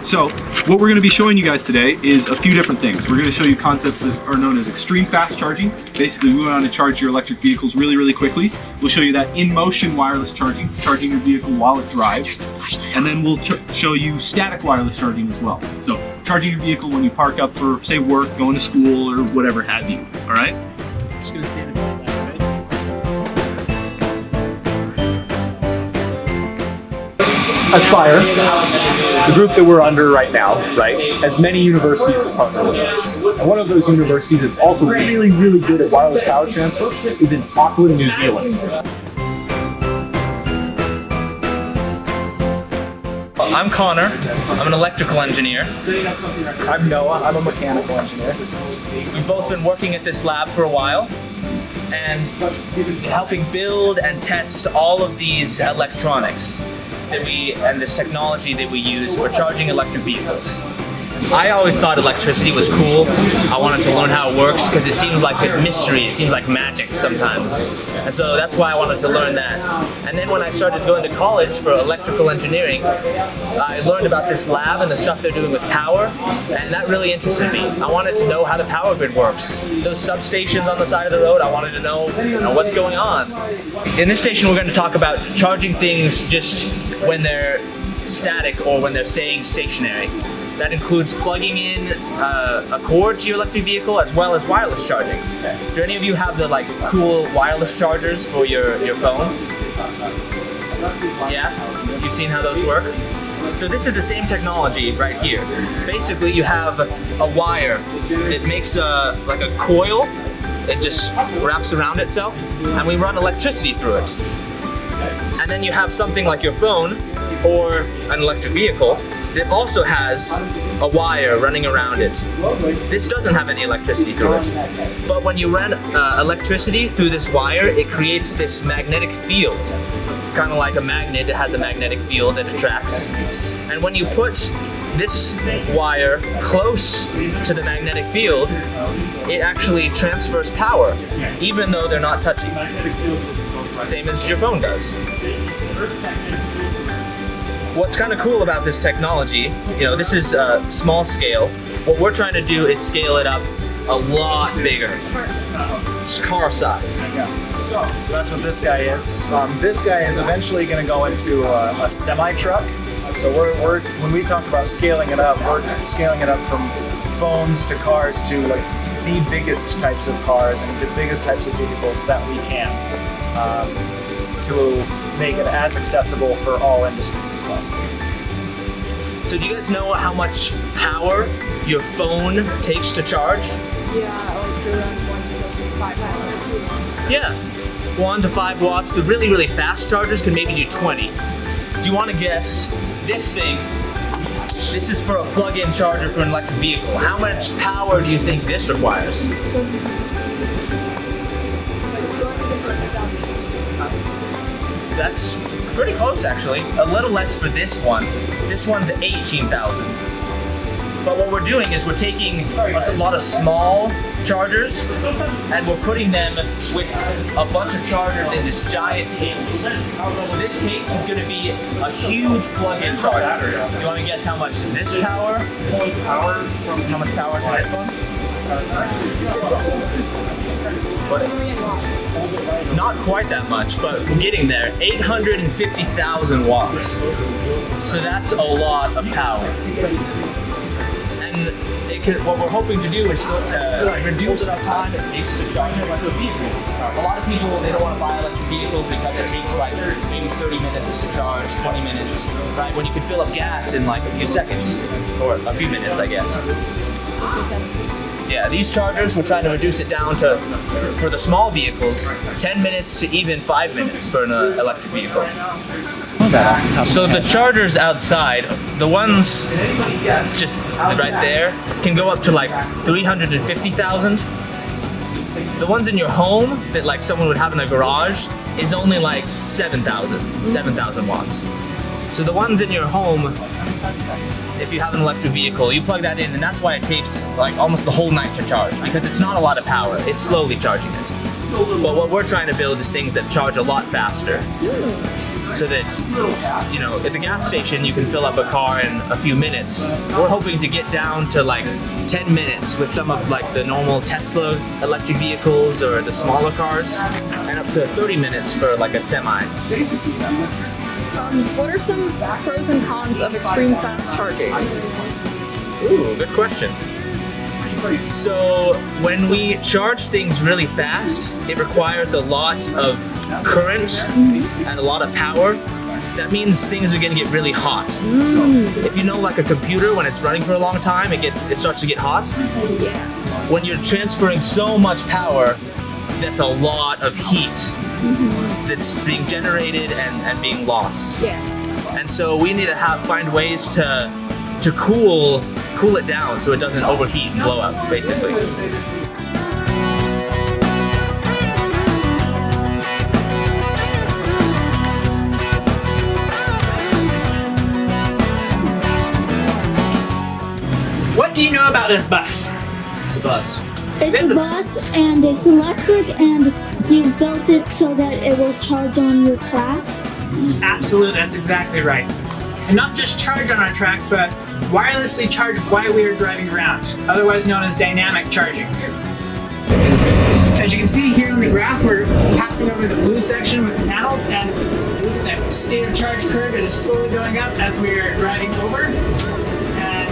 So what we're going to be showing you guys today is a few different things. We're going to show you concepts that are known as extreme fast charging. Basically, we want to charge your electric vehicles really quickly. We'll show you that in-motion wireless charging, charging your vehicle while it drives. And then we'll show you static wireless charging as well. So charging your vehicle when you park up for, say, work, going to school, or whatever have you. All right? Just going to stand in front of that. Aspire, the group that we're under right now, right, has many universities that partner with us. And one of those universities that's also really good at wireless power transfer is in Auckland, New Zealand. I'm Connor. I'm an electrical engineer. I'm Noah. I'm a mechanical engineer. We've both been working at this lab for a while and helping build and test all of these electronics and this technology that we use for charging electric vehicles. I always thought electricity was cool. I wanted to learn how it works because it seems like a mystery, it seems like magic sometimes. And so that's why I wanted to learn that. And then when I started going to college for electrical engineering, I learned about this lab and the stuff they're doing with power, and that really interested me. I wanted to know how the power grid works. Those substations on the side of the road, I wanted to know, what's going on. In this station, we're going to talk about charging things just when they're static or when they're staying stationary. That includes plugging in a cord to your electric vehicle as well as wireless charging. Do any of you have the cool wireless chargers for your phone? Yeah? You've seen how those work? So this is the same technology right here. Basically you have a wire that makes a coil. It just wraps around itself and we run electricity through it. And then you have something like your phone or an electric vehicle that also has a wire running around it. This doesn't have any electricity through it. But when you run electricity through this wire, it creates this magnetic field. Kind of like a magnet, it has a magnetic field that attracts. And when you put this wire close to the magnetic field, it actually transfers power, even though they're not touching. Same as your phone does. What's kind of cool about this technology, this is small scale. What we're trying to do is scale it up a lot bigger. It's car size. So that's what this guy is. This guy is eventually going to go into a semi-truck. So we're when we talk about scaling it up, we're scaling it up from phones to cars to the biggest types of cars and the biggest types of vehicles that we can. To make it as accessible for all industries as possible. So do you guys know how much power your phone takes to charge? Yeah, around 1 to 5 watts. Yeah, 1 to 5 watts. The really fast chargers can maybe do 20. Do you want to guess this thing? This is for a plug-in charger for an electric vehicle. How much power do you think this requires? That's pretty close actually. A little less for this one. This one's 18,000. But what we're doing is we're taking a lot of small chargers and we're putting them with a bunch of chargers in this giant case. So this case is going to be a huge plug-in charger. You want to guess how much this power? How much power is this one? Not quite that much, but we're getting there. 850,000 watts. So that's a lot of power. And what we're hoping to do is reduce the time it takes to charge an electric vehicle. A lot of people, they don't want to buy electric vehicles because it takes maybe 30 minutes to charge, 20 minutes, right? When you can fill up gas in a few seconds, or a few minutes, I guess. Yeah, these chargers, we're trying to reduce it down to, for the small vehicles, 10 minutes to even 5 minutes for an electric vehicle. So the chargers outside, the ones just right there, can go up to 350,000. The ones in your home that someone would have in their garage is only 7,000 watts. So the ones in your home, if you have an electric vehicle, you plug that in, and that's why it takes almost the whole night to charge, because it's not a lot of power. It's slowly charging it. But what we're trying to build is things that charge a lot faster. so that, you know, at the gas station you can fill up a car in a few minutes. We're hoping to get down to like 10 minutes with some of like the normal Tesla electric vehicles or the smaller cars, and up to 30 minutes for like a semi. What are some pros and cons of extreme fast charging? Ooh, good question. So when we charge things really fast, it requires a lot of current and a lot of power. That means things are going to get really hot. If you know, like a computer, when it's running for a long time, it starts to get hot. Yeah. When you're transferring so much power, that's a lot of heat that's being generated and being lost. Yeah. And so we need to find ways to cool it down so it doesn't overheat and blow up, basically. What do you know about this bus? It's a bus. It's a bus and it's electric and you built it so that it will charge on your track. Absolutely, that's exactly right. And not just charge on our track, but wirelessly charge while we are driving around, otherwise known as dynamic charging. As you can see here in the graph, we're passing over the blue section with the panels, and look at that state of charge curve. It is slowly going up as we are driving over. And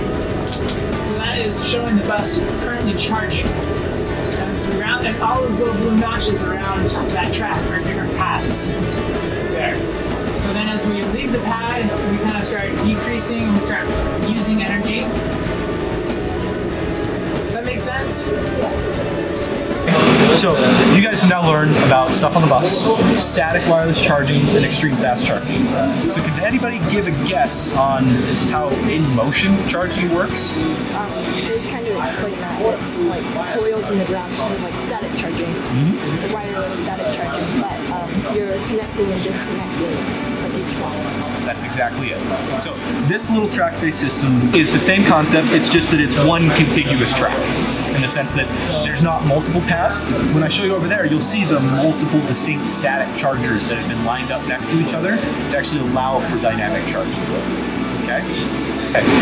so that is showing the bus currently charging. And as we round, and all those little blue notches around that track are different paths. There. So then as we leave the pad, we kind of start decreasing and we start using energy. Does that make sense? So you guys have now learned about stuff on the bus, static wireless charging, and extreme fast charging. So can anybody give a guess on how in-motion charging works? They kind of explain that it's like coils in the ground, kind of like static charging, wireless static charging, but you're connecting and disconnecting from each one. That's exactly it. So this little track-based system is the same concept, it's just that it's one contiguous track, in the sense that there's not multiple paths. When I show you over there, you'll see the multiple distinct static chargers that have been lined up next to each other to actually allow for dynamic charging. Okay?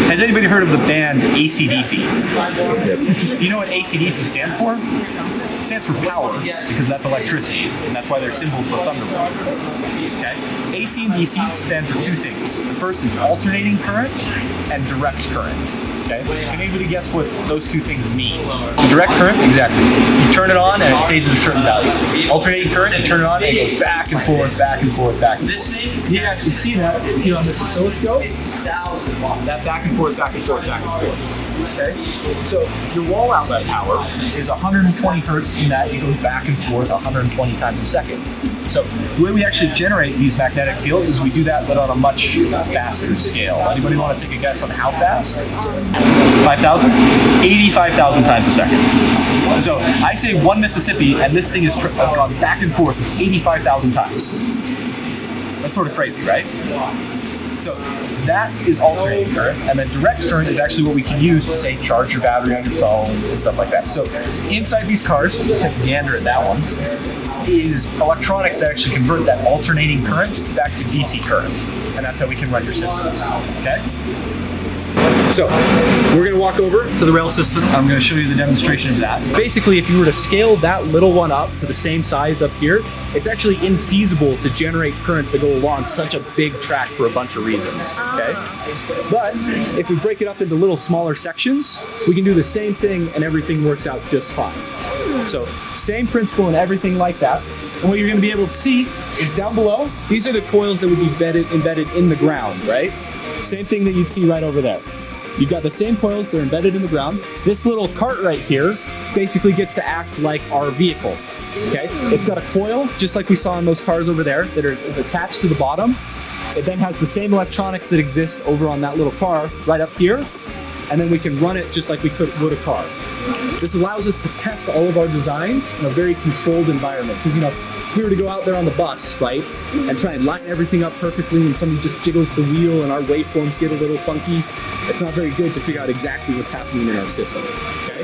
Has anybody heard of the band AC/DC? Do you know what AC/DC stands for? It stands for power, because that's electricity, and that's why their symbol's the thunderbolt. Okay? AC and DC stand for two things. The first is alternating current and direct current. Okay? Can anybody guess what those two things mean? So direct current, exactly. You turn it on and it stays at a certain value. Alternating current, you turn it on and it goes back and forth, back and forth, back and forth. You can actually see that here on this oscilloscope. That back and forth, back and forth, back and forth. Okay? So your wall outlet power is 120 hertz in that it goes back and forth 120 times a second. So the way we actually generate these magnetic fields is we do that, but on a much faster scale. Anybody want to take a guess on how fast? 5,000? 85,000 times a second. So I say 1 Mississippi, and this thing is gone back and forth 85,000 times. That's sort of crazy, right? So that is alternating current, and then direct current is actually what we can use to, say, charge your battery on your phone and stuff like that. So inside these cars, take a gander at that one, is electronics that actually convert that alternating current back to DC current, and that's how we can run your systems. Okay? So we're going to walk over to the rail system. I'm going to show you the demonstration of that. Basically, if you were to scale that little one up to the same size up here, it's actually infeasible to generate currents that go along such a big track for a bunch of reasons. Okay? But if we break it up into little smaller sections, we can do the same thing and everything works out just fine. So same principle and everything like that. And what you're going to be able to see is down below, these are the coils that would be embedded in the ground, right? Same thing that you'd see right over there. You've got the same coils, they're embedded in the ground. This little cart right here basically gets to act like our vehicle. Okay? It's got a coil, just like we saw in those cars over there, that is attached to the bottom. It then has the same electronics that exist over on that little car right up here, and then we can run it just like we would a car. This allows us to test all of our designs in a very controlled environment. Because, you know, if we were to go out there on the bus, right, and try and line everything up perfectly and somebody just jiggles the wheel and our waveforms get a little funky, it's not very good to figure out exactly what's happening in our system, okay?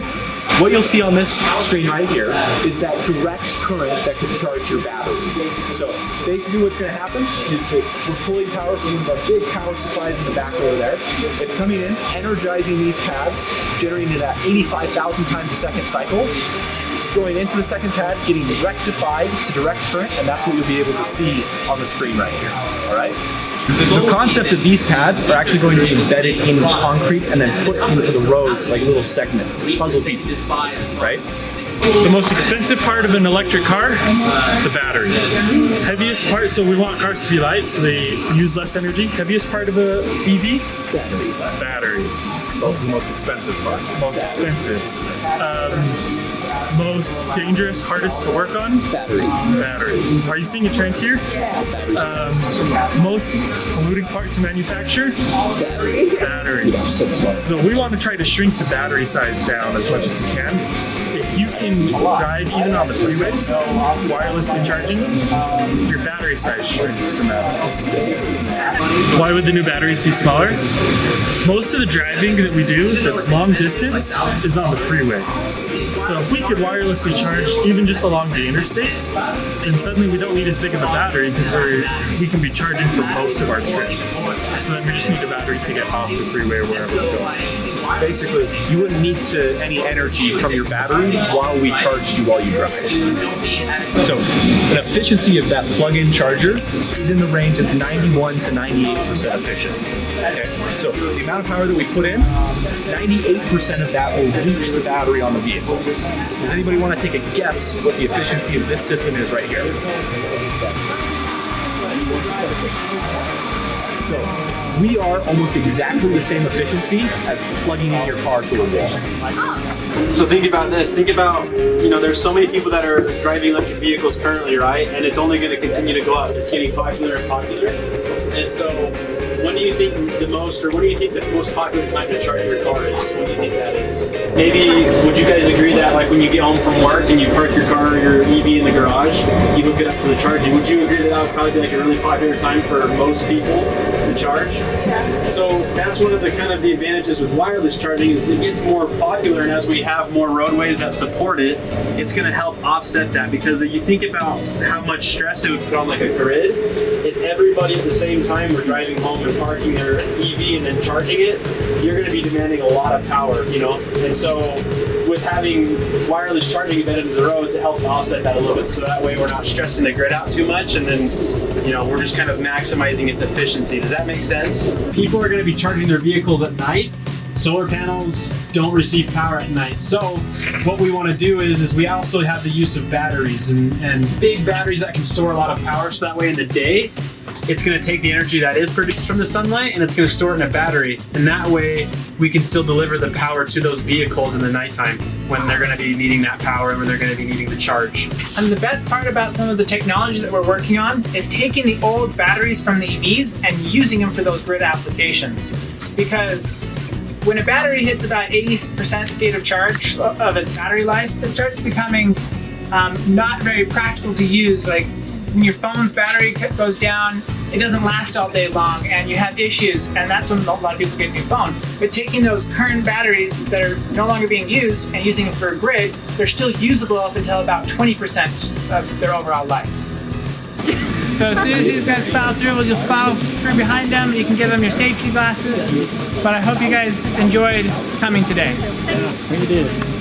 what you'll see on this screen right here is that direct current that can charge your battery. So basically what's going to happen is that we're pulling power from one of our big power supplies in the back over there. It's coming in, energizing these pads, generating at 85,000 times a second cycle, going into the second pad, getting rectified to direct current, and that's what you'll be able to see on the screen right here, all right? The concept of these pads are actually going to be embedded in concrete and then put into the roads like little segments, puzzle pieces, right? The most expensive part of an electric car, the battery. Heaviest part, so we want cars to be light, so they use less energy. Heaviest part of a EV? Battery. It's also the most expensive part. Most expensive. Most dangerous, hardest to work on? Battery. Are you seeing a trend here? Most polluting part to manufacture? Battery. So we want to try to shrink the battery size down as much as we can. If you can drive even on the freeways, wirelessly charging, your battery size shrinks dramatically. Why would the new batteries be smaller? Most of the driving that we do that's long distance is on the freeway. So if we could wirelessly charge even just along the interstates, then suddenly we don't need as big of a battery because we can be charging for most of our trip. So then we just need a battery to get off the freeway or wherever we're going. Basically, you wouldn't need any energy from your battery while we charged you while you drive. So the efficiency of that plug-in charger is in the range of 91 to 98% efficient. Okay, so the amount of power that we put in, 98% of that will reach the battery on the vehicle. Does anybody want to take a guess what the efficiency of this system is right here? So we are almost exactly the same efficiency as plugging in your car to a wall. So think about this. Think about, there's so many people that are driving electric vehicles currently, right? And it's only going to continue to go up. It's getting popular and popular. And so when do you think the most popular time to charge your car is? What do you think that is? Maybe, would you guys agree that like when you get home from work and you park your car or your EV in the garage, you hook it up to the charging, would you agree that would probably be like a really popular time for most people to charge? Yeah. So that's one of the kind of the advantages with wireless charging is it gets more popular, and as we have more roadways that support it, it's going to help offset that, because if you think about how much stress it would put on like a grid, if everybody at the same time were driving home and parking their EV and then charging it, you're going to be demanding a lot of power, and so with having wireless charging embedded into the roads, it helps offset that a little bit, so that way we're not stressing the grid out too much, and then we're just kind of maximizing its efficiency. Does that make sense? People are going to be charging their vehicles at night. Solar panels don't receive power at night. So what we want to do is we also have the use of batteries and big batteries that can store a lot of power, so that way in the day it's going to take the energy that is produced from the sunlight and it's going to store it in a battery, and that way we can still deliver the power to those vehicles in the nighttime when they're going to be needing that power and when they're going to be needing the charge. And the best part about some of the technology that we're working on is taking the old batteries from the EVs and using them for those grid applications. Because when a battery hits about 80% state of charge of its battery life, it starts becoming not very practical to use. Like when your phone's battery goes down, it doesn't last all day long and you have issues, and that's when a lot of people get a new phone. But taking those current batteries that are no longer being used and using them for a grid, they're still usable up until about 20% of their overall life. So as soon as these guys plow through, we'll just plow through behind them. You can give them your safety glasses. But I hope you guys enjoyed coming today. We did.